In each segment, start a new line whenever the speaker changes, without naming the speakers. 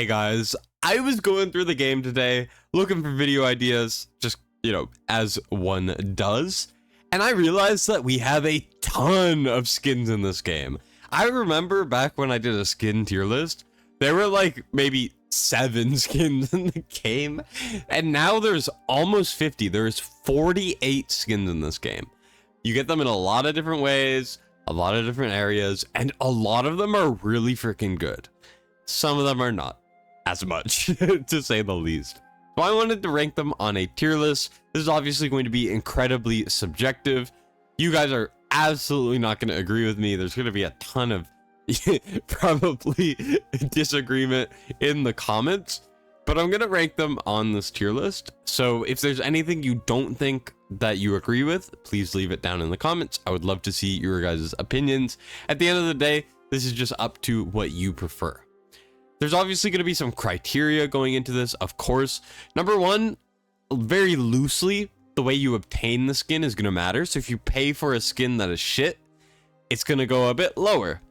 Hey guys, I was going through the game today looking for video ideas, just, as one does, and I realized that we have a ton of skins in this game. I remember back when I did a skin tier list, there were like maybe 7 skins in the game, and now there's almost 50. There's 48 skins in this game. You get them in a lot of different ways, a lot of different areas, and a lot of them are really freaking good. Some of them are not as much, to say the least. So I wanted to rank them on a tier list. This is obviously going to be incredibly subjective. You guys are absolutely not going to agree with me. There's going to be a ton of probably disagreement in the comments, but I'm going to rank them on this tier list. So if there's anything you don't think that you agree with, please leave it down in the comments. I would love to see your guys' opinions. At the end of the day, this is just up to what you prefer. There's obviously going to be some criteria going into this, of course. Number one, very loosely, the way you obtain the skin is going to matter. So if you pay for a skin that is shit, it's going to go a bit lower.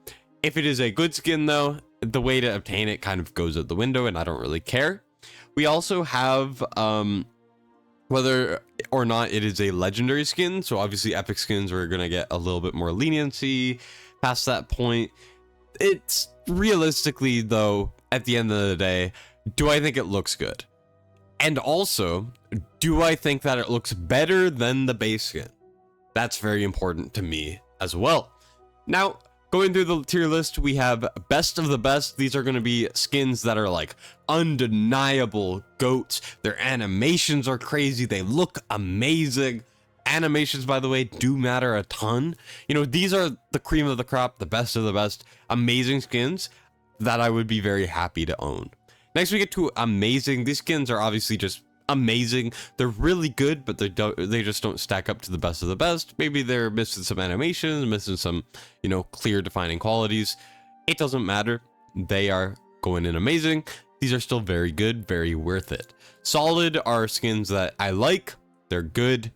If it is a good skin, though, the way to obtain it kind of goes out the window, and I don't really care. We also have whether or not it is a legendary skin. So obviously epic skins are going to get a little bit more leniency past that point. It's realistically, though, at the end of the day, do I think it looks good? And also, do I think that it looks better than the base skin? That's very important to me as well. Now, going through the tier list, we have best of the best. These are going to be skins that are like undeniable goats. Their animations are crazy. They look amazing. Animations, by the way, do matter a ton. These are the cream of the crop, the best of the best, amazing skins that I would be very happy to own. Next, we get to amazing. These skins are obviously just amazing. They're really good, but they just don't stack up to the best of the best. Maybe they're missing some animations, missing some, clear defining qualities. It doesn't matter. They are going in amazing. These are still very good, very worth it. Solid are skins that I like. They're good,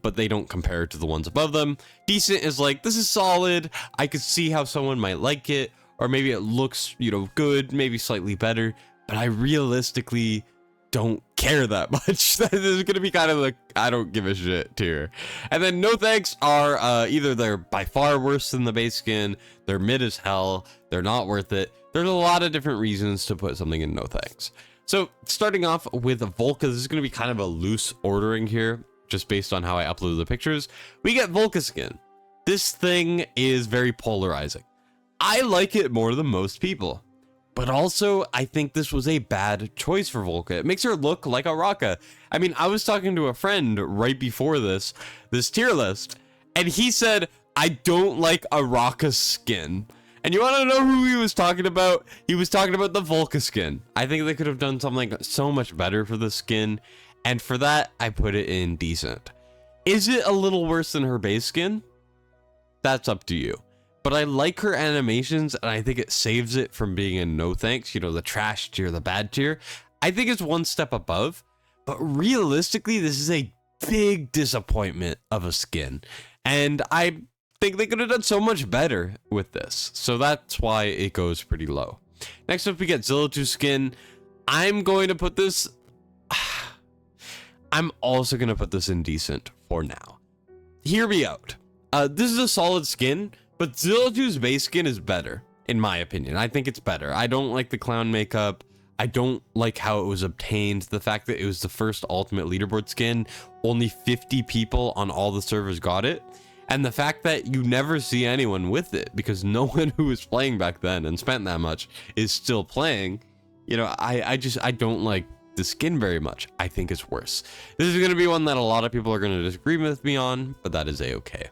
but they don't compare to the ones above them. Decent is like, this is solid. I could see how someone might like it, or maybe it looks, good, maybe slightly better, but I realistically don't care that much. This is going to be kind of like, I don't give a shit tier. And then no thanks are either they're by far worse than the base skin, they're mid as hell, they're not worth it. There's a lot of different reasons to put something in no thanks. So starting off with Volca, this is going to be kind of a loose ordering here, just based on how I uploaded the pictures. We get Volca skin. This thing is very polarizing. I like it more than most people, but also I think this was a bad choice for Volca. It makes her look like a Raka. I mean, I was talking to a friend right before this tier list, and he said, I don't like a Raka skin. And you want to know who he was talking about? He was talking about the Volca skin. I think they could have done something so much better for the skin, and for that, I put it in decent. Is it a little worse than her base skin? That's up to you. But I like her animations, and I think it saves it from being in no thanks, the trash tier, the bad tier. I think it's one step above, but realistically, this is a big disappointment of a skin. And I think they could have done so much better with this. So that's why it goes pretty low. Next up, we get Zillatu skin. I'm going to put this... I'm also going to put this in decent for now. Hear me out. This is a solid skin, but Zillatu's base skin is better, in my opinion. I think it's better. I don't like the clown makeup. I don't like how it was obtained. The fact that it was the first ultimate leaderboard skin, only 50 people on all the servers got it. And the fact that you never see anyone with it, because no one who was playing back then and spent that much is still playing. I don't like the skin very much. I think it's worse. This is going to be one that a lot of people are going to disagree with me on, but that is a-okay.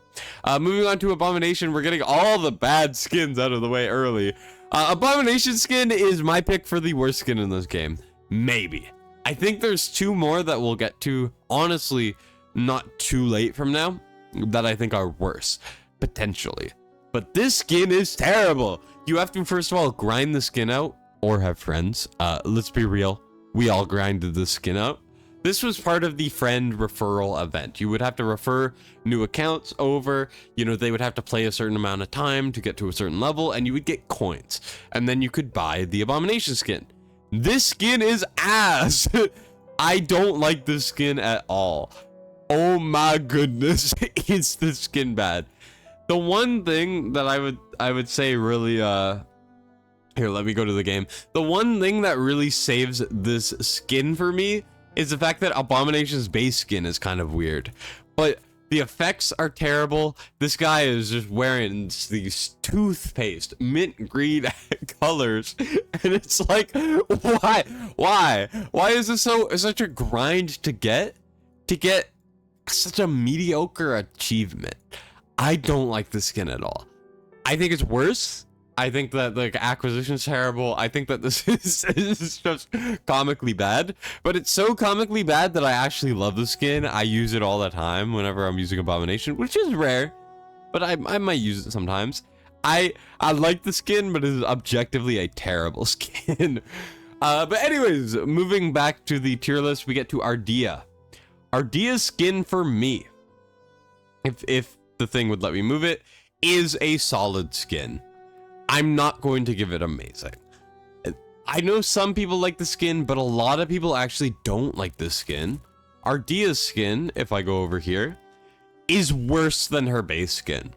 Moving on to Abomination, we're getting all the bad skins out of the way early. Abomination skin is my pick for the worst skin in this game. Maybe. I think there's 2 more that we'll get to, honestly, not too late from now, that I think are worse, potentially. But this skin is terrible. You have to, first of all, grind the skin out or have friends. Let's be real. We all grinded the skin out. This was part of the friend referral event. You would have to refer new accounts over, they would have to play a certain amount of time to get to a certain level, and you would get coins. And then you could buy the Abomination skin. This skin is ass. I don't like this skin at all. Oh my goodness, is this skin bad? The one thing that I would say really here, let me go to the game. The one thing that really saves this skin for me is the fact that Abomination's base skin is kind of weird, but the effects are terrible. This guy is just wearing these toothpaste mint green colors, and it's like, why is this such a grind to get such a mediocre achievement? I don't like the skin at all. I think it's worse. I think that like acquisition's terrible. I think that this is just comically bad, but it's so comically bad that I actually love the skin. I use it all the time whenever I'm using Abomination, which is rare, but I might use it sometimes. I like the skin, but it is objectively a terrible skin. But anyways, moving back to the tier list, we get to Ardea. Ardea's skin for me, if the thing would let me move it, is a solid skin. I'm not going to give it amazing. I know some people like the skin, but a lot of people actually don't like this skin. Ardea's skin, if I go over here, is worse than her base skin.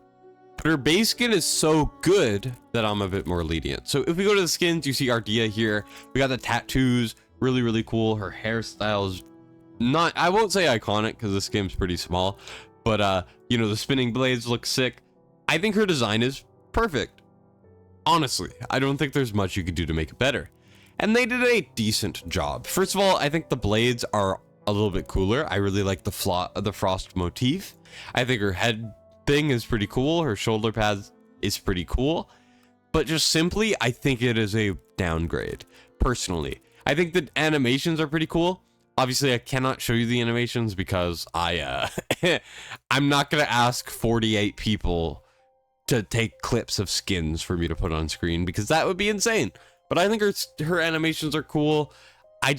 But her base skin is so good that I'm a bit more lenient. So if we go to the skins, you see Ardea here. We got the tattoos, really, really cool. Her hairstyle is not, I won't say iconic because the skin's pretty small, but you know, the spinning blades look sick. I think her design is perfect. Honestly, I don't think there's much you could do to make it better. And they did a decent job. First of all, I think the blades are a little bit cooler. I really like the frost motif. I think her head thing is pretty cool. Her shoulder pads is pretty cool. But just simply, I think it is a downgrade, personally. I think the animations are pretty cool. Obviously, I cannot show you the animations because I'm not going to ask 48 people to take clips of skins for me to put on screen because that would be insane. But I think her animations are cool. I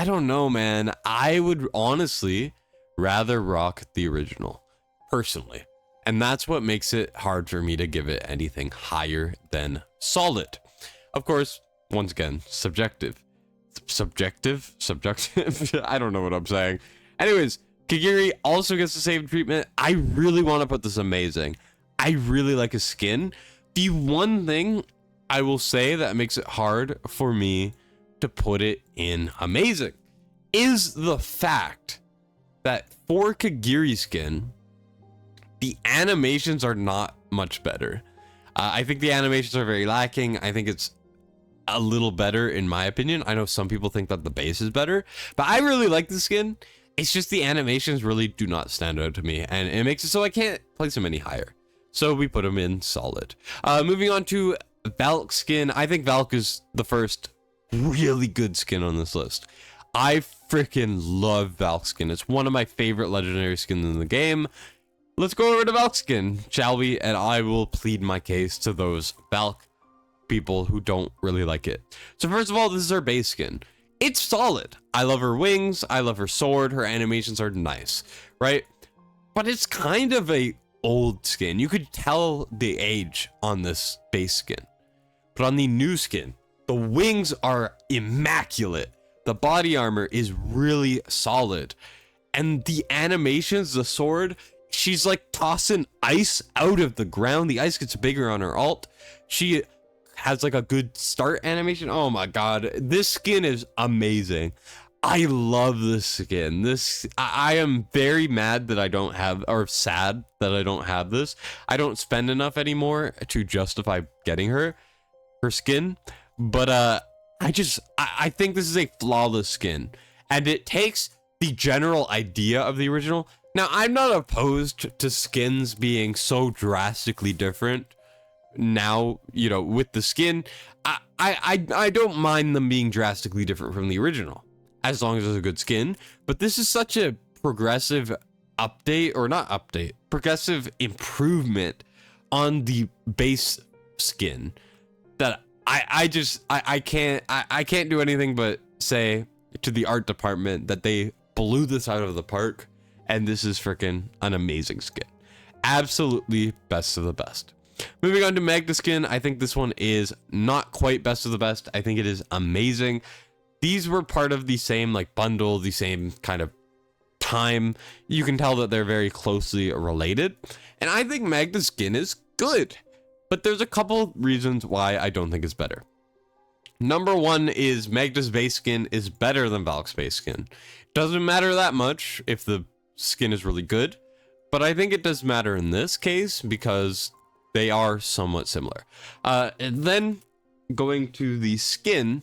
don't know, man. I would honestly rather rock the original, personally. And that's what makes it hard for me to give it anything higher than solid. Of course, once again, subjective. Subjective? I don't know what I'm saying. Anyways, Kagiri also gets the same treatment. I really want to put this amazing. I really like his skin. The one thing I will say that makes it hard for me to put it in amazing is the fact that for Kagiri skin, the animations are not much better. I think the animations are very lacking. I think it's a little better in my opinion. I know some people think that the base is better, but I really like the skin. It's just the animations really do not stand out to me, and it makes it so I can't place them any higher. So we put him in solid. Moving on to Valk skin. I think Valk is the first really good skin on this list. I freaking love Valk skin. It's one of my favorite legendary skins in the game. Let's go over to Valk skin, shall we? And I will plead my case to those Valk people who don't really like it. So first of all, this is her base skin. It's solid. I love her wings. I love her sword. Her animations are nice, right? But it's kind of a old skin. You could tell the age on this base skin. But on the new skin, the wings are immaculate. The body armor is really solid. And the animations, the sword, she's like tossing ice out of the ground. The ice gets bigger on her ult. She has like a good start animation. Oh my god, this skin is amazing. I love this skin. I am very mad that I don't have, or sad that I don't have this. I don't spend enough anymore to justify getting her skin, but I think this is a flawless skin, and it takes the general idea of the original. Now, I'm not opposed to skins being so drastically different now, you know, with the skin. I don't mind them being drastically different from the original, as long as it's a good skin. But this is such a progressive update, or not update, progressive improvement on the base skin, that I can't do anything but say to the art department that they blew this out of the park, and this is freaking an amazing skin. Absolutely best of the best. Moving on to Magda skin, I think this one is not quite best of the best. I think it is amazing. These were part of the same like bundle, the same kind of time. You can tell that they're very closely related. And I think Magda's skin is good. But there's a couple reasons why I don't think it's better. Number one is Magda's base skin is better than Valk's base skin. Doesn't matter that much if the skin is really good, but I think it does matter in this case because they are somewhat similar. And then going to the skin,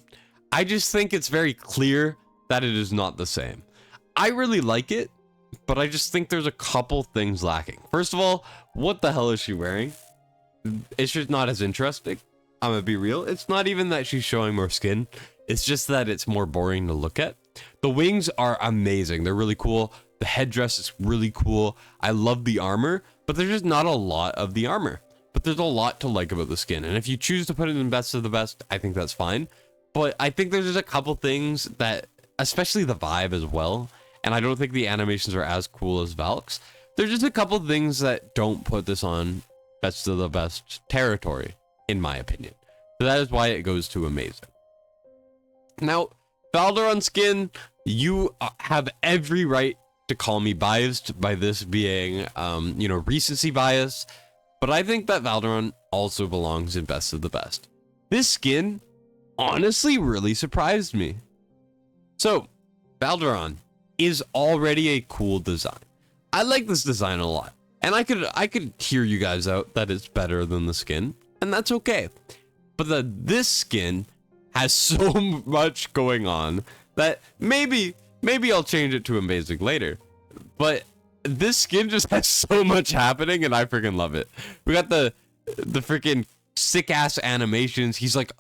I just think it's very clear that it is not the same. I really like it, but I just think there's a couple things lacking. First of all, what the hell is she wearing? It's just not as interesting. I'm gonna be real. It's not even that she's showing more skin. It's just that it's more boring to look at. The wings are amazing. They're really cool. The headdress is really cool. I love the armor, but there's just not a lot of the armor. But there's a lot to like about the skin. And if you choose to put it in best of the best, I think that's fine. But I think there's just a couple things that, especially the vibe as well. And I don't think the animations are as cool as Valk's. There's just a couple things that don't put this on best of the best territory, in my opinion. So that is why it goes to amazing. Now, Valderon skin, you have every right to call me biased by this being, recency bias, but I think that Valderon also belongs in best of the best. This skin honestly really surprised me. So, Valderon is already a cool design. I like this design a lot, and I could hear you guys out that it's better than the skin, and that's okay. But this skin has so much going on that maybe I'll change it to amazing later. But this skin just has so much happening, and I freaking love it. We got the freaking sick ass animations. He's like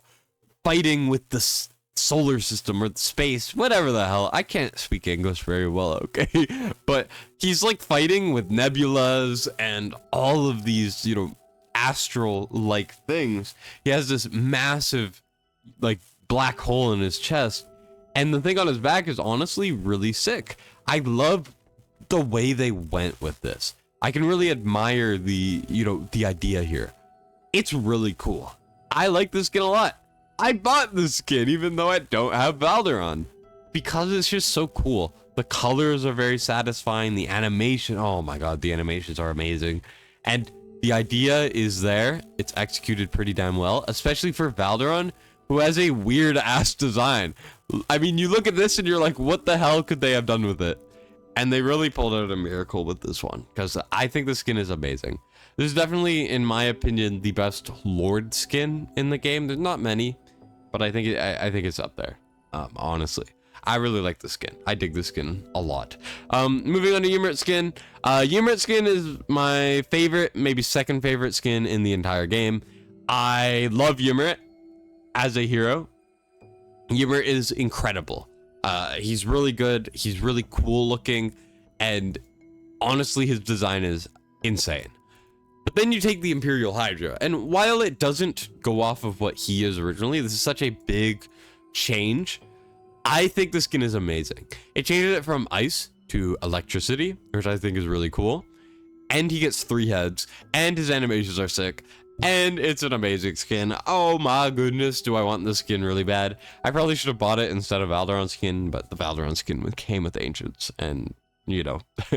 fighting with the solar system or the space, whatever the hell. I can't speak English very well, okay? But he's like fighting with nebulas and all of these, astral like things. He has this massive like black hole in his chest, and the thing on his back is honestly really sick. I love the way they went with this. I can really admire the idea here. It's really cool. I like this skin a lot. I bought this skin even though I don't have Valderon because it's just so cool. The colors are very satisfying. The animation, oh my god, the animations are amazing. And the idea is there. It's executed pretty damn well, especially for Valderon, who has a weird ass design. I mean, you look at this and you're like, what the hell could they have done with it? And they really pulled out a miracle with this one, because I think the skin is amazing. This is definitely, in my opinion, the best Lord skin in the game. There's not many, but I think it's up there. Honestly, I really like the skin. I dig the skin a lot. Moving on to Ymrit skin. Ymrit skin is my favorite, maybe second favorite skin in the entire game. I love Ymrit as a hero. Ymrit is incredible. He's really good. He's really cool looking, and honestly, his design is insane. But then you take the Imperial Hydra, and while it doesn't go off of what he is originally, this is such a big change. I think the skin is amazing. It changes it from ice to electricity, which I think is really cool. And he gets 3 heads, and his animations are sick, and it's an amazing skin. Oh my goodness, do I want this skin really bad. I probably should have bought it instead of Valderon skin, but the Valderon skin came with Ancients, and,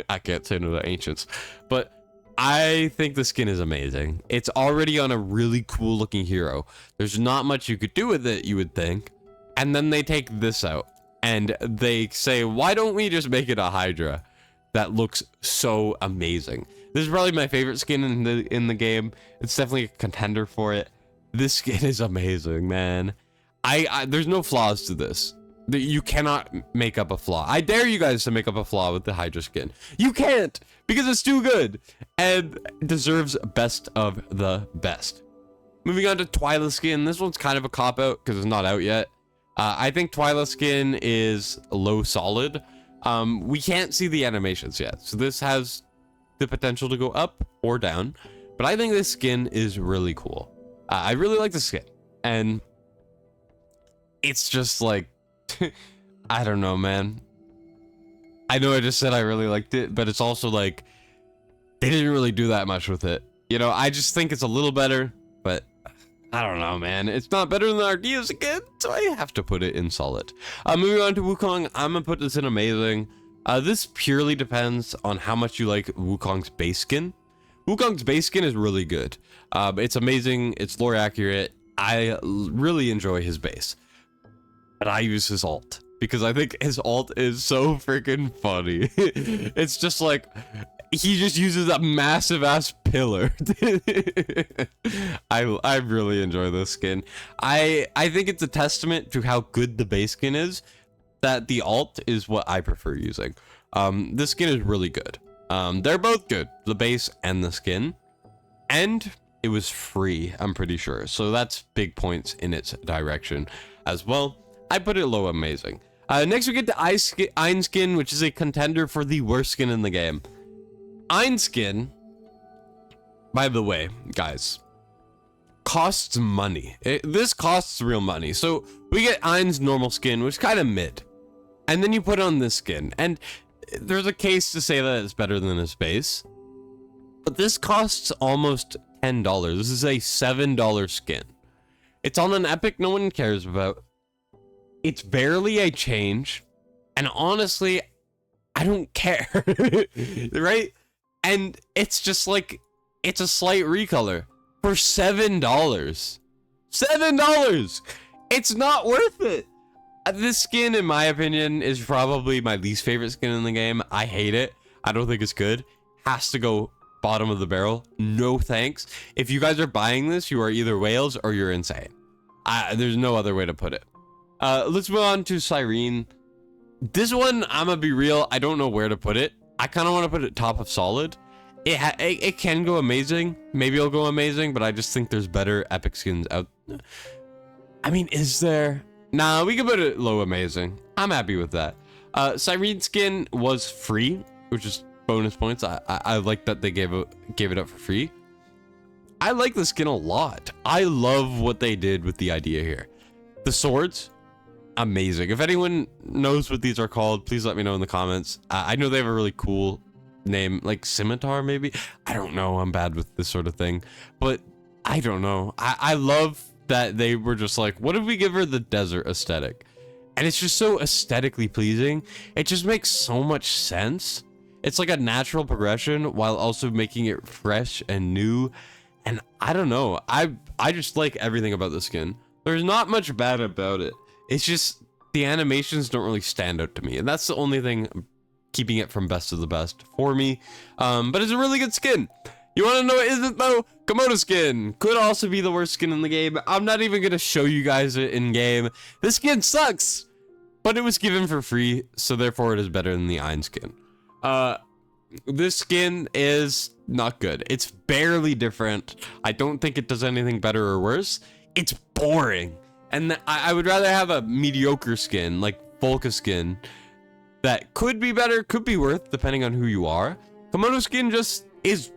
I can't say no to Ancients. But I think the skin is amazing. It's already on a really cool looking hero. There's not much you could do with it, you would think. And then they take this out, and they say, why don't we just make it a Hydra that looks so amazing? This is probably my favorite skin in the game. It's definitely a contender for it. This skin is amazing, man. There's no flaws to this. You cannot make up a flaw. I dare you guys to make up a flaw with the Hydra skin. You can't, because it's too good and deserves best of the best. Moving on to Twyla skin. This one's kind of a cop-out because it's not out yet. I think Twyla skin is low solid. We can't see the animations yet, so this has the potential to go up or down, but I think this skin is really cool. I really like the skin, and it's just like, I don't know, man. I know I just said I really liked it, but it's also like, they didn't really do that much with it. You know, I just think it's a little better, but I don't know, man. It's not better than Ardea's again, so I have to put it in solid. Moving on to Wukong, I'm gonna put this in amazing. This purely depends on how much you like Wukong's base skin. Wukong's base skin is really good. It's amazing. It's lore accurate. I really enjoy his base, but I use his ult because I think his ult is so freaking funny. It's just like he just uses a massive ass pillar. I really enjoy this skin. I think it's a testament to how good the base skin is that the ult is what I prefer using. This skin is really good. They're both good, the base and the skin, and it was free, I'm pretty sure. So that's big points in its direction as well. I put it low amazing. Next we get to Ein skin, which is a contender for the worst skin in the game. Ein skin, by the way, guys, costs money. This costs real money. So we get Ein's normal skin, which is kind of mid. And then you put on this skin. And there's a case to say that it's better than his base. But this costs almost $10. This is a $7 skin. It's on an epic no one cares about. It's barely a change. And honestly, I don't care. Right? And it's just like, it's a slight recolor for $7. $7! It's not worth it. This skin, in my opinion, is probably my least favorite skin in the game. I hate it. I don't think it's good. Has to go bottom of the barrel. No thanks. If you guys are buying this, you are either whales or you're insane. There's no other way to put it. Let's move on to Cyrene. This one, I'm gonna be real, I don't know where to put it. I kind of want to put it top of solid. It can go amazing. Maybe it'll go amazing, but I just think there's better epic skins out. I mean, is there? Nah, we can put it low amazing. I'm happy with that. Cyrene skin was free, which is bonus points. I like that they gave it up for free. I like the skin a lot. I love what they did with the idea here. The swords, amazing. If anyone knows what these are called, please let me know in the comments. I know they have a really cool name, like scimitar maybe. I don't know. I'm bad with this sort of thing, but I don't know. I love that they were just like, what if we give her the desert aesthetic? And it's just so aesthetically pleasing. It just makes so much sense. It's like a natural progression while also making it fresh and new. And I don't know. I just like everything about the skin. There's not much bad about it. It's just the animations don't really stand out to me. And that's the only thing keeping it from best of the best for me. But it's a really good skin. You want to know what isn't though? Komodo skin could also be the worst skin in the game. I'm not even going to show you guys it in game. This skin sucks, but it was given for free. So therefore it is better than the Ein skin. This skin is not good. It's barely different. I don't think it does anything better or worse. It's boring. And I would rather have a mediocre skin like Volca skin that could be better, could be worth, depending on who you are. Komodo skin just is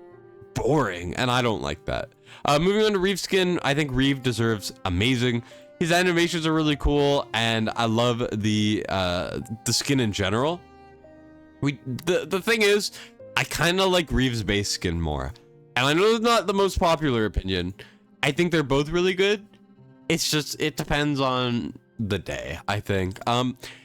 boring, and I don't like that. Moving on to Reeve skin, I think Reeve deserves amazing. His animations are really cool, and I love the skin in general. The thing is, I kind of like Reeve's base skin more. And I know it's not the most popular opinion. I think they're both really good. It's just, it depends on the day, I think.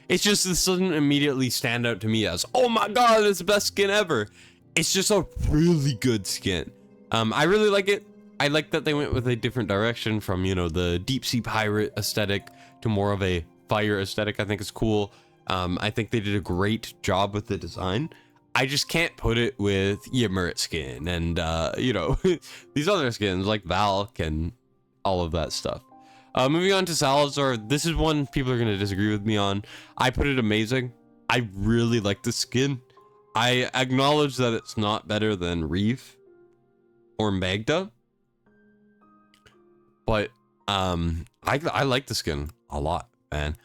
It's just, this doesn't immediately stand out to me as, oh my god, it's the best skin ever. It's just a really good skin. I really like it. I like that they went with a different direction from, you know, the deep sea pirate aesthetic to more of a fire aesthetic. I think it's cool. I think they did a great job with the design. I just can't put it with Ymrit skin and, you know, these other skins like Valk and all of that stuff. Moving on to Salazar, this is one people are going to disagree with me on. I put it amazing. I really like the skin. I acknowledge that it's not better than Reeve or Magda, but I like the skin a lot, man.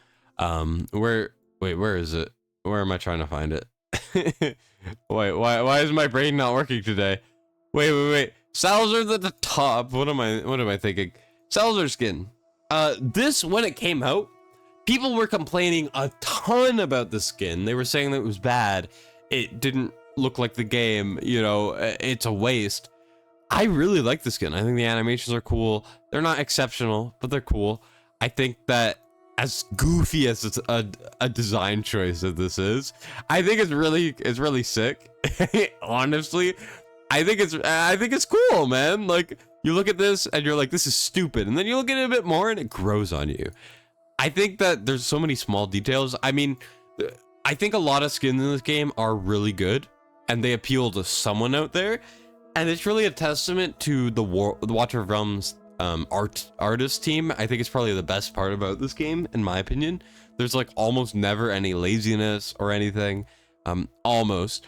Where is it? Where am I trying to find it? Wait, why is my brain not working today? Wait. Salazar's at the top. What am I thinking? Salazar skin. This, when it came out, people were complaining a ton about the skin. They were saying that it was bad. It didn't look like the game, you know, it's a waste. I really like the skin. I think the animations are cool. They're not exceptional, but they're cool. I think that as goofy as it's a design choice that this is, I think it's really sick. Honestly, I think it's cool, man. Like, you look at this and you're like, this is stupid, and then you look at it a bit more and it grows on you. I think that there's so many small details. I mean, I think a lot of skins in this game are really good and they appeal to someone out there, and it's really a testament to the Watcher of Realms artist team. I think it's probably the best part about this game, in my opinion. There's like almost never any laziness or anything, almost.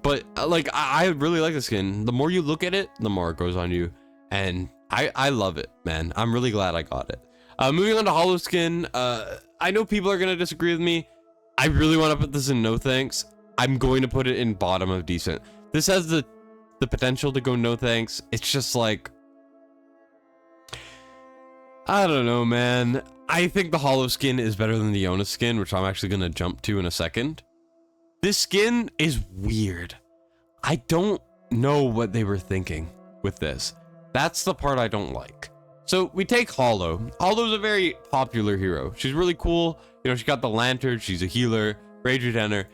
But like, I really like the skin. The more you look at it, the more it grows on you, and I love it, man. I'm really glad I got it. Moving on to Hollow Skin. I know people are gonna disagree with me. I really want to put this in no thanks. I'm going to put it in bottom of decent. This has the potential to go no thanks. It's just like, I don't know, man. I think the Hollow Skin is better than the Iona skin, which I'm actually gonna jump to in a second. This skin is weird. I don't know what they were thinking with this. That's the part I don't like. So we take Hollow. Hollow's a very popular hero. She's really cool. You know, she got the lantern. She's a healer, rage retenner.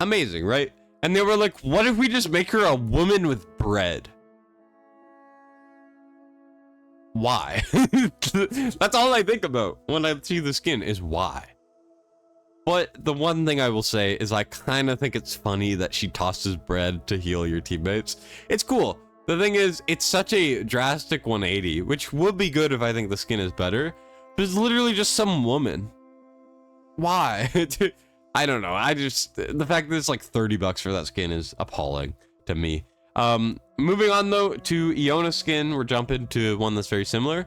Amazing, right? And they were like, what if we just make her a woman with bread? Why? That's all I think about when I see the skin, is why. But the one thing I will say is I kind of think it's funny that she tosses bread to heal your teammates. It's cool. The thing is, it's such a drastic 180, which would be good if I think the skin is better, but it's literally just some woman. Why? I don't know. The fact that it's like $30 for that skin is appalling to me. Moving on though to Iona skin, we're jumping to one that's very similar.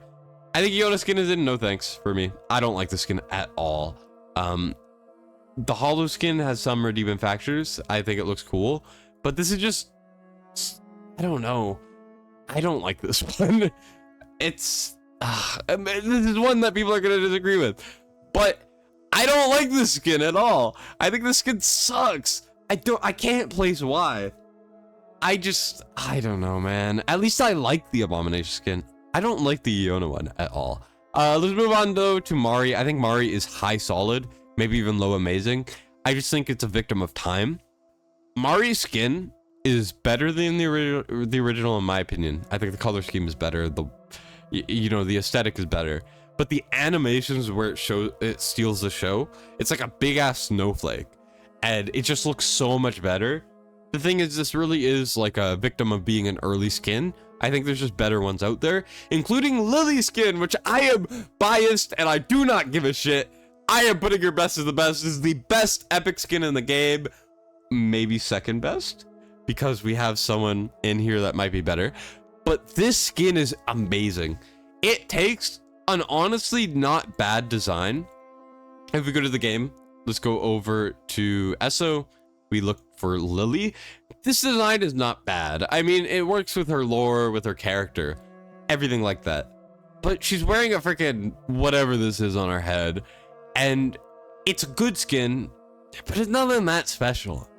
I think Iona skin is in no thanks for me. I don't like the skin at all. The Hollow skin has some redeeming factors. I think it looks cool, but this is just, I don't know. I don't like this one. It's, this is one that people are going to disagree with, but I don't like this skin at all. I think this skin sucks. I can't place why. I don't know, man. At least I like the Abomination skin. I don't like the Iona one at all. Let's move on though to Mari. I think Mari is high solid, maybe even low amazing. I just think it's a victim of time. Mari's skin is better than the original in my opinion. I think the color scheme is better. The aesthetic is better. But the animations where it steals the show, it's like a big ass snowflake, and it just looks so much better. The thing is, this really is like a victim of being an early skin. I think there's just better ones out there, including Lily skin, which I am biased and I do not give a shit. I am putting her best as the best. This is the best epic skin in the game, maybe second best, because we have someone in here that might be better. But this skin is amazing. It takes an honestly not bad design. If we go to the game, let's go over to Esso. We look for Lily. This design is not bad. I mean, it works with her lore, with her character, everything like that. But she's wearing a freaking whatever this is on her head, and it's a good skin, but it's nothing that special.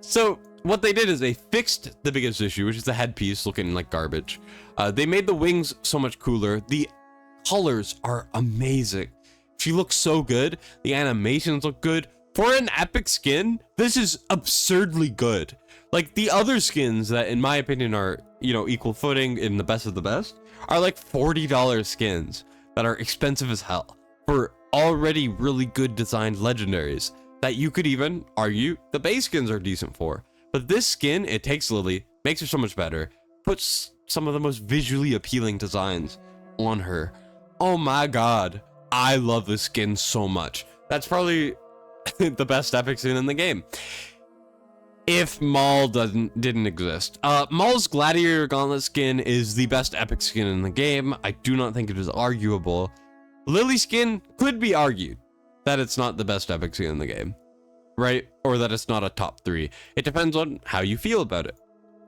So what they did is they fixed the biggest issue, which is the headpiece looking like garbage. They made the wings so much cooler. The colors are amazing. She looks so good. The animations look good. For an epic skin, this is absurdly good. Like the other skins that, in my opinion, are, equal footing in the best of the best, are like $40 skins that are expensive as hell for already really good designed legendaries that you could even argue the base skins are decent for. But this skin, it takes Lily, makes her so much better, puts some of the most visually appealing designs on her. Oh my god, I love this skin so much. That's probably the best epic skin in the game, if Maul didn't exist. Maul's Gladiator Gauntlet skin is the best epic skin in the game. I do not think it is arguable. Lily skin could be argued that it's not the best epic skin in the game, right? Or that it's not a top 3. It depends on how you feel about it,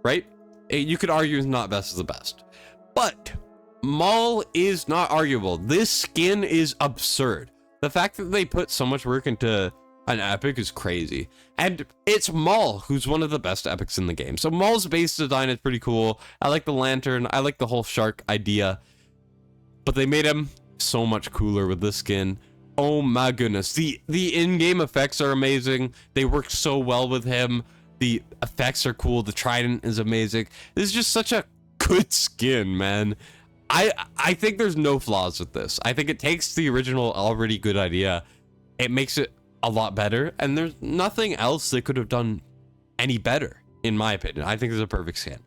right? You could argue it's not best of the best, but Maul is not arguable. This skin is absurd. The fact that they put so much work into an epic is crazy. And it's Maul, who's one of the best epics in the game. So Maul's base design is pretty cool. I like the lantern. I like the whole shark idea. But they made him so much cooler with this skin. Oh my goodness. The in-game effects are amazing. They work so well with him. The effects are cool. The trident is amazing. This is just such a good skin, man. I think there's no flaws with this. I think it takes the original already good idea. It makes it a lot better, and there's nothing else they could have done any better, in my opinion. I think it's a perfect skin.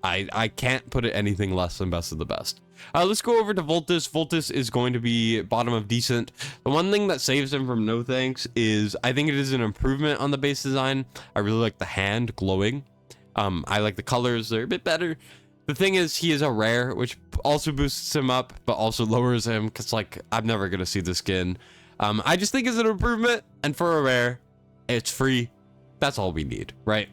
I can't put it anything less than best of the best. Let's go over to Voltus. Voltus is going to be bottom of decent. The one thing that saves him from no thanks is I think it is an improvement on the base design. I really like the hand glowing. I like the colors. They're a bit better. The thing is, he is a rare, which also boosts him up, but also lowers him, because, like, I'm never going to see the skin. I just think it's an improvement, and for a rare, it's free. That's all we need, right?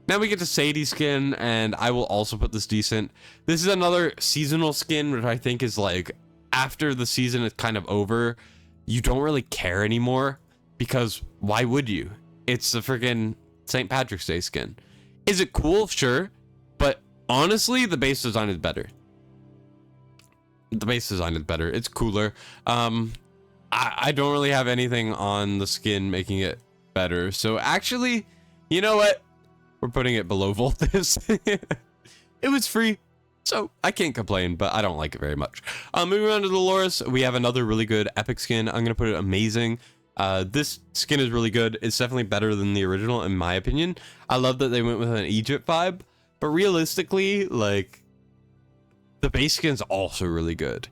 Now we get to Sadie skin, and I will also put this decent. This is another seasonal skin, which I think is like, after the season is kind of over, you don't really care anymore, because why would you? It's the freaking St. Patrick's Day skin. Is it cool? Sure. But honestly, the base design is better. The base design is better. It's cooler. I don't really have anything on the skin making it better. So actually, you know what? We're putting it below Voltus. It was free, so I can't complain, but I don't like it very much. Moving on to Dolores, we have another really good epic skin. I'm gonna put it amazing. This skin is really good. It's definitely better than the original, in my opinion. I love that they went with an Egypt vibe, but realistically, like, the base skin's also really good.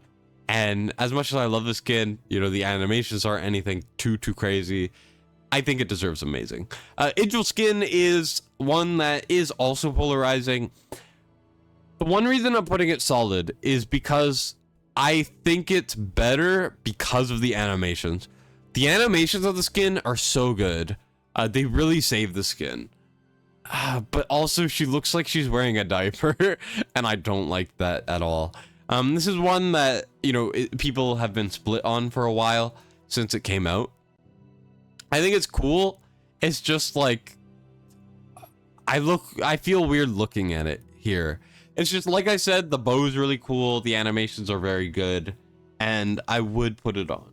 And as much as I love the skin, you know, the animations aren't anything too crazy. I think it deserves amazing. Idril skin is one that is also polarizing. The one reason I'm putting it solid is because I think it's better because of the animations. The animations of the skin are so good. They really save the skin. But also she looks like she's wearing a diaper, and I don't like that at all. This is one that, you know, people have been split on for a while since it came out. I think it's cool. It's just like, I feel weird looking at it here. It's just, like I said, the bow is really cool. The animations are very good, and I would put it on.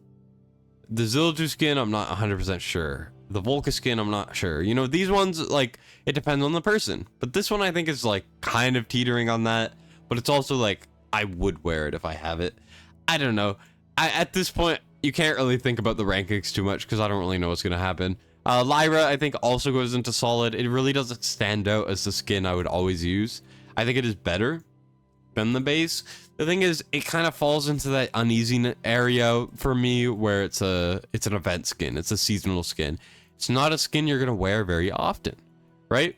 The Zildjian skin, I'm not 100% sure. The Volca skin, I'm not sure. You know, these ones, like, it depends on the person. But this one I think is, like, kind of teetering on that. But it's also, like, I would wear it if I have it. I don't know. At this point, you can't really think about the rankings too much because I don't really know what's going to happen. Lyra, I think, also goes into solid. It really doesn't stand out as the skin I would always use. I think it is better than the base. The thing is, it kind of falls into that uneasy area for me where it's an event skin. It's a seasonal skin. It's not a skin you're going to wear very often, right?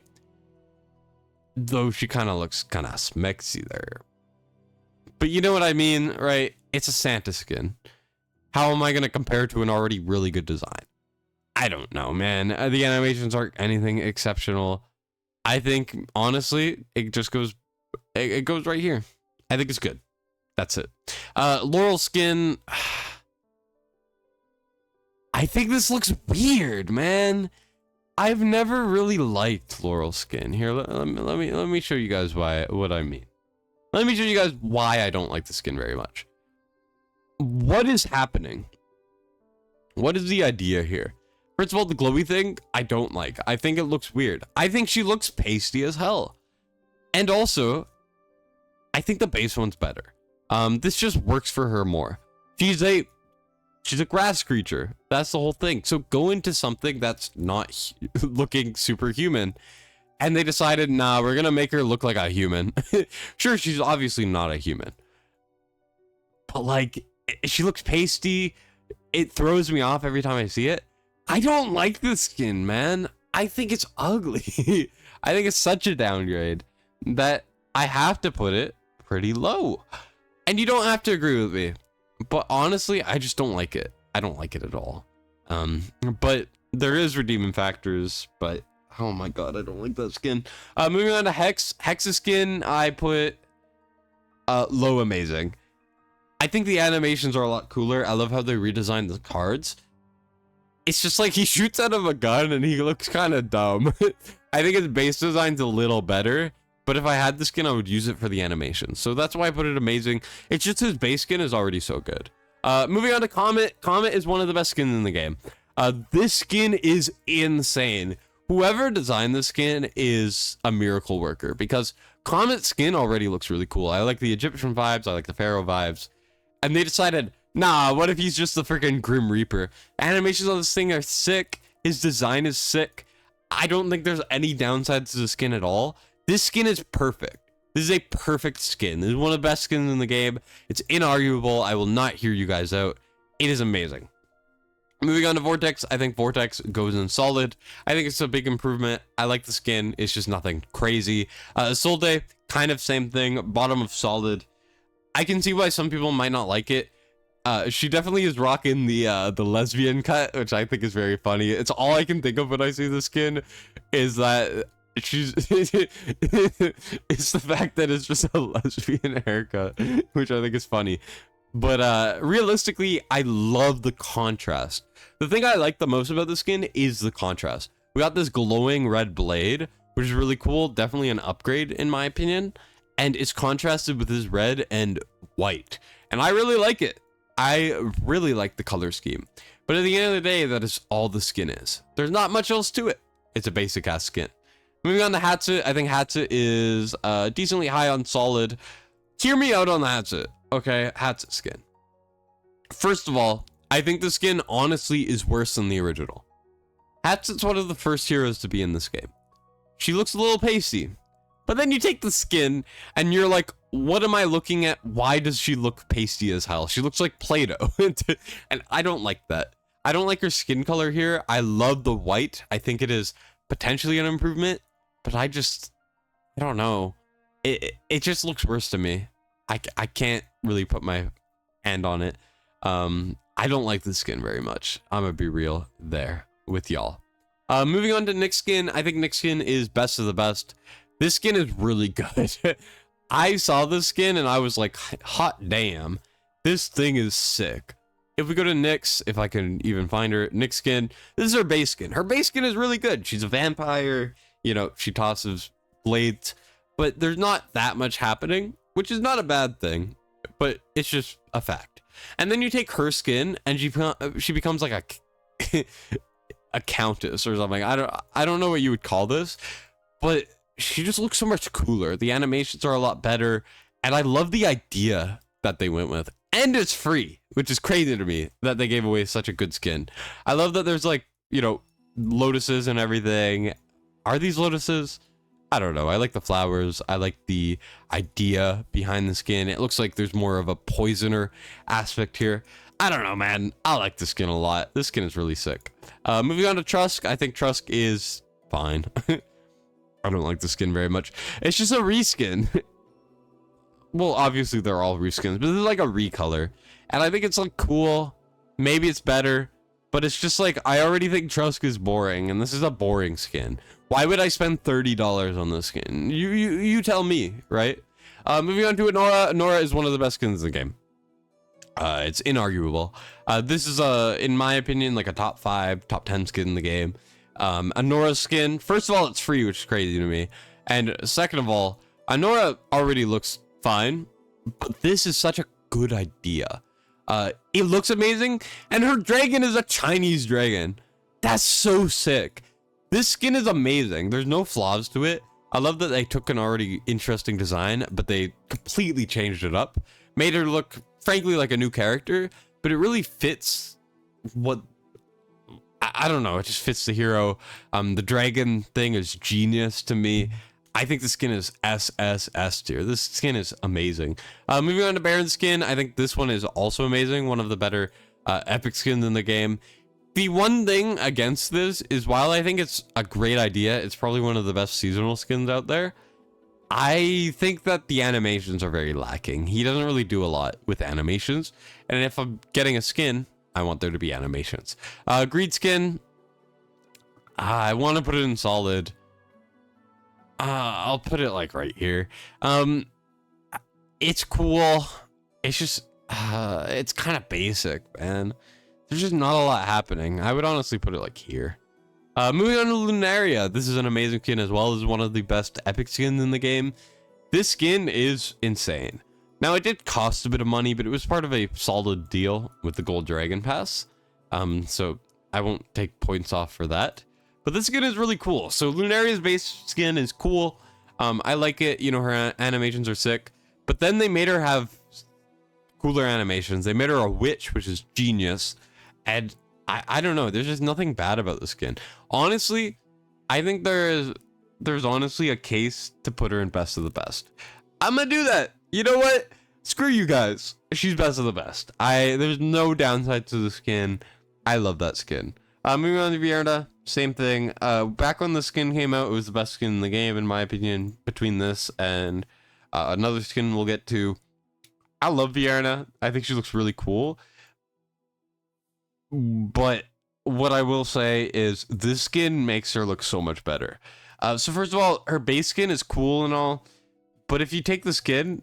Though she kind of looks kind of smexy there. But you know what I mean, right? It's a Santa skin. How am I going to compare to an already really good design? I don't know, man. The animations aren't anything exceptional. I think, honestly, it just goes... It goes right here. I think it's good. That's it. Laurel skin... I think this looks weird, man. I've never really liked Laurel skin. Here, let me show you guys what I mean. Let me show you guys why I don't like the skin very much. What is happening? What is the idea here? First of all, the glowy thing, I don't like. I think it looks weird. I think she looks pasty as hell. And also, I think the base one's better. This just works for her more. She's a grass creature. That's the whole thing. So go into something that's not looking superhuman. And they decided, nah, we're going to make her look like a human. Sure, she's obviously not a human. But, like, she looks pasty. It throws me off every time I see it. I don't like this skin, man. I think it's ugly. I think it's such a downgrade that I have to put it pretty low. And you don't have to agree with me. But honestly, I just don't like it. I don't like it at all. But there is redeeming factors, but oh my god, I don't like that skin. Moving on to Hex. Hex's skin, I put low amazing. I think the animations are a lot cooler. I love how they redesigned the cards. it's just like he shoots out of a gun and he looks kind of dumb. I think his base design's a little better, but if I had the skin, I would use it for the animation. So that's why I put it amazing. It's just his base skin is already so good. Moving on to Comet. Comet is one of the best skins in the game. This skin is insane. Whoever designed this skin is a miracle worker, because Comet's skin already looks really cool. I like the Egyptian vibes. I like the Pharaoh vibes. And they decided, nah, what if he's just the freaking Grim Reaper? Animations on this thing are sick. His design is sick. I don't think there's any downsides to the skin at all. This skin is perfect. This is a perfect skin. This is one of the best skins in the game. It's inarguable. I will not hear you guys out. It is amazing. Moving on to Vortex, I think Vortex goes in solid. I think it's a big improvement. I like the skin. It's just nothing crazy. Solde, kind of same thing. Bottom of solid. I can see why some people might not like it. She definitely is rocking the lesbian cut, which I think is very funny. It's all I can think of when I see the skin, is that she's it's the fact that it's just a lesbian haircut, which I think is funny. But realistically, I love the contrast. The thing I like the most about the skin is the contrast. We got this glowing red blade, which is really cool. Definitely an upgrade in my opinion. And it's contrasted with this red and white. And I really like it. I really like the color scheme. But at the end of the day, that is all the skin is. There's not much else to it. It's a basic ass skin. Moving on to Hatchet. I think Hatchet is decently high on solid. Hear me out on the Hatchet. Okay, Hatchet skin. First of all, I think the skin honestly is worse than the original. Hatchet's one of the first heroes to be in this game. She looks a little pasty. But then you take the skin and you're like, what am I looking at? Why does she look pasty as hell? She looks like Play-Doh. And I don't like that. I don't like her skin color here. I love the white. I think it is potentially an improvement, but I don't know. It just looks worse to me. I can't really put my hand on it. I don't like the skin very much. I'm gonna be real there with y'all. Moving on to Nick's skin. I think Nick's skin is best of the best. This skin is really good. I saw this skin and I was like, hot damn, this thing is sick. If we go to Nyx, if I can even find her, Nyx skin, this is her base skin. Her base skin is really good. She's a vampire, you know, she tosses blades, but there's not that much happening, which is not a bad thing, but it's just a fact. And then you take her skin and she becomes like a countess or something. I don't know what you would call this, but she just looks so much cooler. The animations are a lot better, and I love the idea that they went with. And it's free, which is crazy to me that they gave away such a good skin. I love that there's like, you know, lotuses and everything. Are these lotuses? I don't know. I like the flowers. I like the idea behind the skin. It looks like there's more of a poisoner aspect here. I don't know, man. I like the skin a lot. This skin is really sick. Moving on to Trusk. I think Trusk is fine. I don't like the skin very much. It's just a reskin. Well, obviously they're all reskins, but this is like a recolor. And I think it's like cool. Maybe it's better, but it's just like, I already think Trusk is boring, and this is a boring skin. Why would I spend $30 on this skin? You tell me, right? Moving on to Anora. Anora is one of the best skins in the game. It's inarguable. This is in my opinion, like a top 5, top 10 skin in the game. Anora's skin, first of all, it's free, which is crazy to me. And second of all, Anora already looks fine, but this is such a good idea. It looks amazing, and her dragon is a Chinese dragon. That's so sick. This skin is amazing. There's no flaws to it. I love that they took an already interesting design, but they completely changed it up. Made her look, frankly, like a new character, but it really fits what... I don't know, it just fits the hero. The dragon thing is genius to me. I think the skin is SSS tier. This skin is amazing. Moving on to Baron's skin, I think this one is also amazing. One of the better epic skins in the game. The one thing against this is, while I think it's a great idea, it's probably one of the best seasonal skins out there. I think that the animations are very lacking. He doesn't really do a lot with animations. And if I'm getting a skin, I want there to be animations. Greed skin, I want to put it in solid. I'll put it like right here. It's cool. It's just, it's kind of basic, man. there's just not a lot happening. I would honestly put it like here. Moving on to Lunaria. This is an amazing skin as well. This is one of the best epic skins in the game. This skin is insane. Now, it did cost a bit of money, but it was part of a solid deal with the Gold Dragon Pass. So I won't take points off for that. But this skin is really cool. So Lunaria's base skin is cool. I like it. You know, her animations are sick. But then they made her have cooler animations. They made her a witch, which is genius. And I don't know. There's just nothing bad about the skin. Honestly, I think there's honestly a case to put her in best of the best. I'm gonna do that. You know what? Screw you guys. She's best of the best. There's no downside to the skin. I love that skin. Moving on to Vierna, same thing. Back when the skin came out, it was the best skin in the game, in my opinion. Between this and another skin we'll get to. I love Vierna. I think she looks really cool. But what I will say is this skin makes her look so much better. So first of all, her base skin is cool and all, but if you take the skin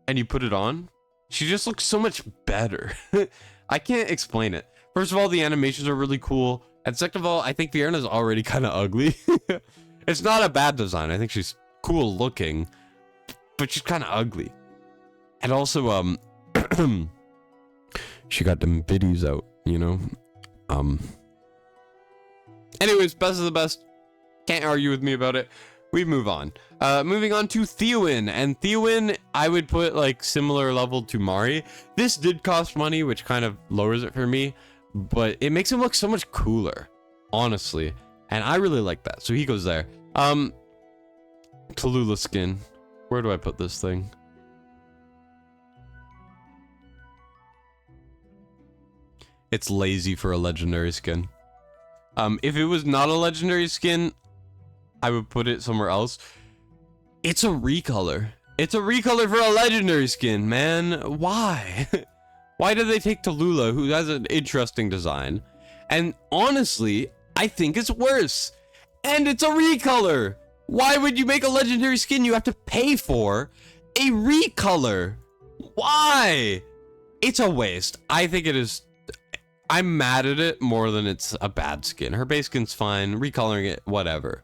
and you put it on, she just looks so much better. I can't explain it. First of all, the animations are really cool. And second of all, I think Vierna's already kind of ugly. It's not a bad design. I think she's cool looking, but she's kind of ugly. And also, she got them biddies out, you know? Anyways, best of the best. Can't argue with me about it. We move on. Moving on to Theowen. And Theowen, I would put like similar level to Mari. This did cost money, which kind of lowers it for me. But it makes him look so much cooler, honestly. And I really like that. So he goes there. Tallulah skin. Where do I put this thing? It's lazy for a legendary skin. If it was not a legendary skin, I would put it somewhere else. It's a recolor. It's a recolor for a legendary skin, man. Why? Why did they take Tallulah, who has an interesting design? And honestly, I think it's worse. And it's a recolor. Why would you make a legendary skin you have to pay for a recolor? Why? It's a waste. I think it is. I'm mad at it more than it's a bad skin. Her base skin's fine. Recoloring it, whatever.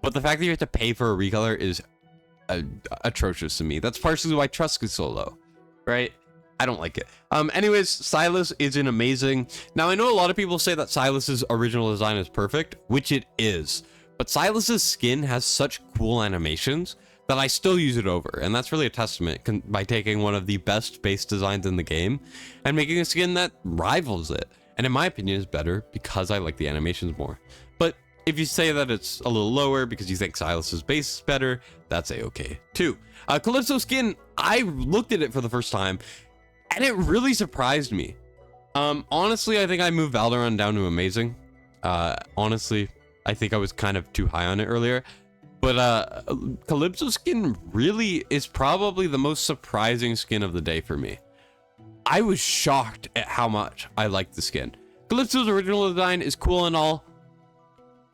But the fact that you have to pay for a recolor is atrocious to me. That's partially why Trusk is so low, right? I don't like it. Anyways, Silas isn't amazing. Now, I know a lot of people say that Silas's original design is perfect, which it is. But Silas's skin has such cool animations that I still use it over. And that's really a testament by taking one of the best base designs in the game and making a skin that rivals it. And in my opinion is better because I like the animations more. But if you say that it's a little lower because you think Silas's base is better, that's a-okay too. Calypso skin, I looked at it for the first time and it really surprised me. Honestly, I think I moved Valderon down to amazing. Honestly, I think I was kind of too high on it earlier. But Calypso skin really is probably the most surprising skin of the day for me. I was shocked at how much I liked the skin. Calypso's original design is cool and all,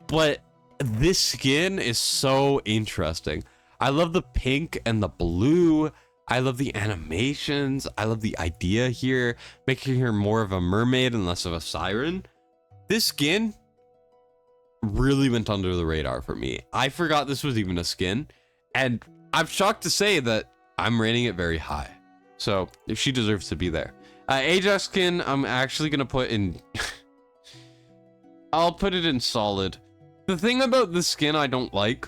but this skin is so interesting. I love the pink and the blue. I love the animations. I love the idea here, making her more of a mermaid and less of a siren. This skin really went under the radar for me. I forgot this was even a skin, and I'm shocked to say that I'm rating it very high. So if she deserves to be there. Ajax skin, I'm actually gonna put in I'll put it in solid. The thing about this skin I don't like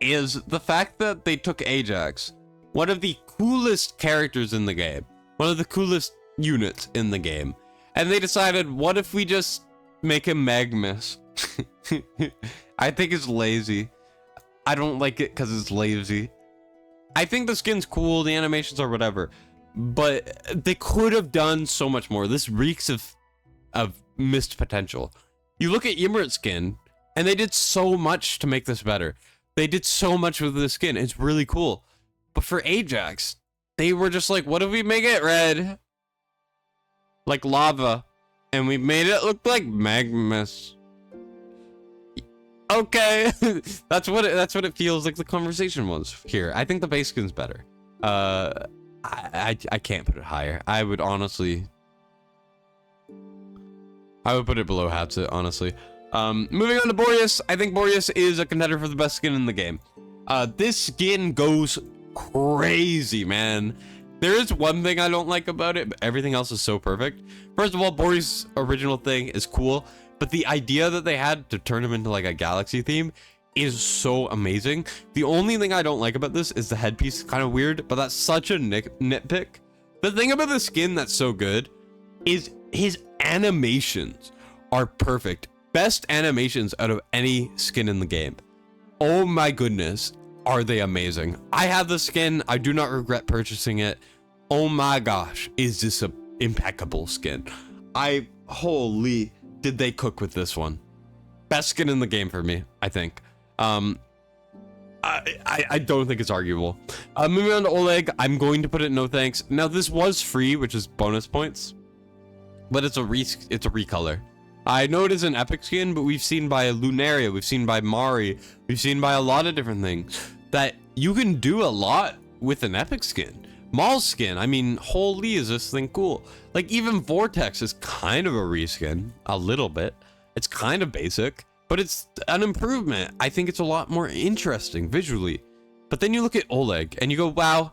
is the fact that they took Ajax, one of the coolest characters in the game, one of the coolest units in the game, and they decided, what if we just make him Magmus? I think it's lazy. I don't like it because it's lazy. I think the skin's cool, the animations are whatever, but they could have done so much more. This reeks of missed potential. You look at Ymrit's skin, and they did so much to make this better. They did so much with this skin. It's really cool. But for Ajax, they were just like, what if we make it red? Like lava. And we made it look like Magmus. Okay. that's what it feels like the conversation was here. I think the base skin's better. I can't put it higher. I would honestly I would put it below Hatsit, honestly. Moving on to Boreas. I think Boreas is a contender for the best skin in the game. This skin goes crazy, man. There is one thing I don't like about it, but everything else is so perfect. First of all, Boreas' original thing is cool, but the idea that they had to turn him into like a galaxy theme is so amazing. The only thing I don't like about this is the headpiece is kind of weird, but that's such a nitpick. The thing about the skin that's so good is his animations are perfect. Best animations out of any skin in the game. Oh my goodness, are they amazing. I have the skin. I do not regret purchasing it. Oh my gosh, is this a impeccable skin. Holy, did they cook with this one. Best skin in the game for me, I think. I don't think it's arguable. Moving on to Oleg, I'm going to put it no thanks. Now this was free, which is bonus points, but it's a recolor. I know it is an epic skin, but we've seen by Lunaria, we've seen by Mari, we've seen by a lot of different things that you can do a lot with an epic skin. Maul's skin, I mean, holy, is this thing cool. Like even Vortex is kind of a reskin, a little bit. It's kind of basic, but it's an improvement. I think it's a lot more interesting visually. But then you look at Oleg and you go, wow,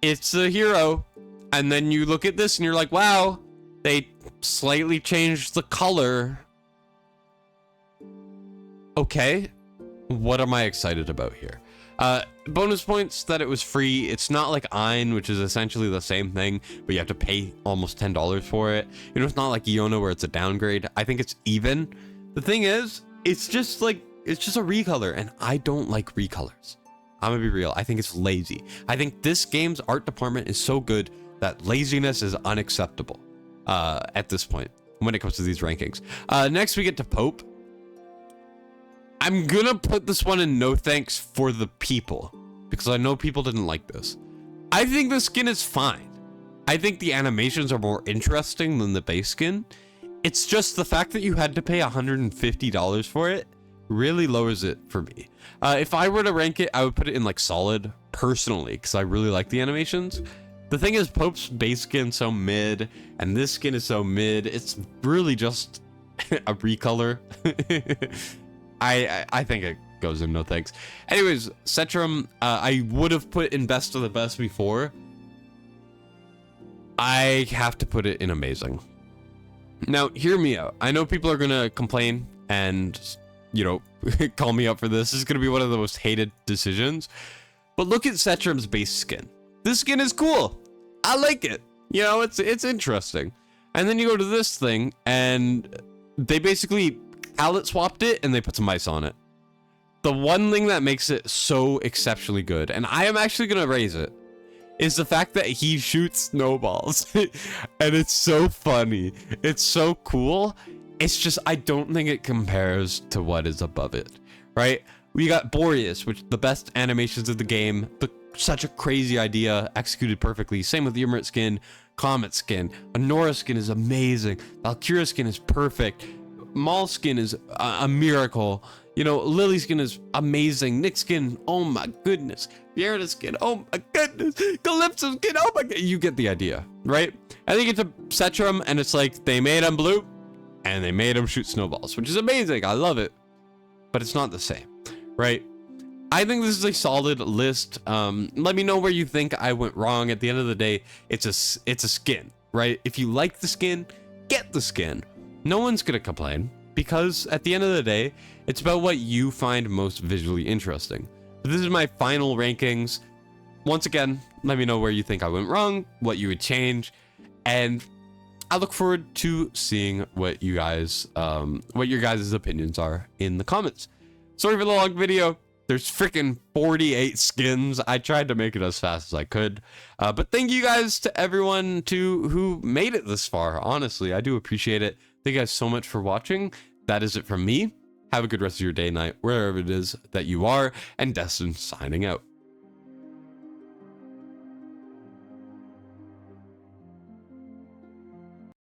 it's a hero. And then you look at this and you're like, wow, they slightly changed the color. Okay, what am I excited about here? Bonus points that it was free. It's not like Ein, which is essentially the same thing, but you have to pay almost $10 for it. You know, it's not like Iona where it's a downgrade. I think it's even. The thing is, it's just a recolor, and I don't like recolors. I'm gonna be real. I think it's lazy. I think this game's art department is so good that laziness is unacceptable at this point when it comes to these rankings. Next we get to Pope. I'm gonna put this one in no thanks for the people, because I know people didn't like this. I think the skin is fine. I think the animations are more interesting than the base skin. It's just the fact that you had to pay $150 for it really lowers it for me. If I were to rank it, I would put it in like solid personally, because I really like the animations. The thing is, Pope's base skin's so mid, and this skin is so mid. It's really just a recolor. I think it goes in no thanks. Anyways, Cetrum, I would have put in best of the best before. I have to put it in amazing. Now, hear me out. I know people are gonna complain and, you know, call me up for this. This is gonna be one of the most hated decisions. But look at Cetrum's base skin. This skin is cool. I like it. You know, it's interesting. And then you go to this thing, and they basically palette swapped it, and they put some ice on it. The one thing that makes it so exceptionally good, and I am actually gonna raise it, is the fact that he shoots snowballs. And it's so funny. It's so cool. It's just, I don't think it compares to what is above it, right? We got Boreas, which the best animations of the game, such a crazy idea, executed perfectly. Same with the Emerald skin, Comet skin, Honora skin is amazing, Valkyria skin is perfect, Maul skin is a miracle. You know, Lily skin is amazing. Nick skin, oh my goodness. Fiona skin, oh my goodness. Calypso skin, oh my god. You get the idea, right? I think it's a Cetrum, and it's like they made him blue, and they made him shoot snowballs, which is amazing. I love it, but it's not the same, right? I think this is a solid list. Let me know where you think I went wrong. At the end of the day, it's a skin, right? If you like the skin, get the skin. No one's gonna complain, because at the end of the day, it's about what you find most visually interesting. But this is my final rankings. Once again, let me know where you think I went wrong, what you would change, and I look forward to seeing what you guys, what your guys' opinions are in the comments. Sorry for the long video. There's freaking 48 skins. I tried to make it as fast as I could. But thank you guys to everyone who made it this far. Honestly, I do appreciate it. Thank you guys so much for watching. That is it from me. Have a good rest of your day, night, wherever it is that you are. And Destined signing out.